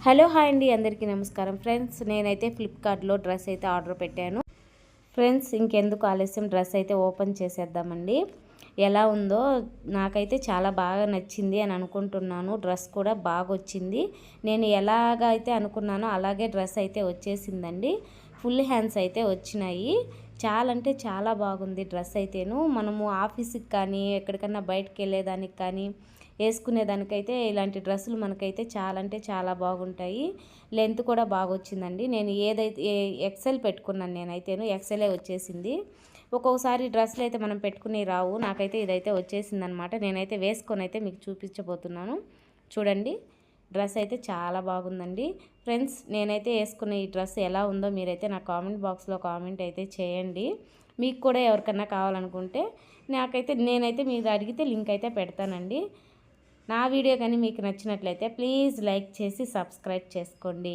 Hello hi అండి, అందరికీ నమస్కారం ఫ్రెండ్స్. నేనైతే ఫ్లిప్కార్ట్లో డ్రెస్ అయితే ఆర్డర్ పెట్టాను ఫ్రెండ్స్. ఇంకెందుకు ఆలస్యం, డ్రెస్ అయితే ఓపెన్ చేసేద్దామండి. ఎలా ఉందో నాకైతే చాలా బాగా నచ్చింది అని అనుకుంటున్నాను. డ్రెస్ కూడా బాగా వచ్చింది. నేను ఎలాగైతే అనుకున్నానో అలాగే డ్రెస్ అయితే వచ్చేసిందండి. ఫుల్ హ్యాండ్స్ అయితే వచ్చినాయి. చాలా అంటే చాలా బాగుంది డ్రెస్ అయితేను. మనము ఆఫీస్కి కానీ ఎక్కడికన్నా బయటకు వెళ్ళేదానికి కానీ వేసుకునేదానికైతే ఇలాంటి డ్రెస్సులు మనకైతే చాలా అంటే చాలా బాగుంటాయి. లెంత్ కూడా బాగా వచ్చిందండి. నేను ఏదైతే ఎక్సెల్ పెట్టుకున్నాను, నేనైతేను ఎక్సెలే వచ్చేసింది. ఒక్కొక్కసారి డ్రెస్సులు అయితే మనం పెట్టుకుని రావు. నాకైతే ఇదైతే వచ్చేసిందనమాట. నేనైతే వేసుకొని అయితే మీకు చూపించబోతున్నాను. చూడండి, డ్రెస్ అయితే చాలా బాగుందండి ఫ్రెండ్స్. నేనైతే వేసుకున్న ఈ డ్రెస్ ఎలా ఉందో మీరైతే నా కామెంట్ బాక్స్లో కామెంట్ అయితే చేయండి. మీకు కూడా ఎవరికన్నా కావాలనుకుంటే నేనైతే మీరు అడిగితే లింక్ అయితే పెడతానండి. నా వీడియో కానీ మీకు నచ్చినట్లయితే ప్లీజ్ లైక్ చేసి సబ్స్క్రైబ్ చేసుకోండి.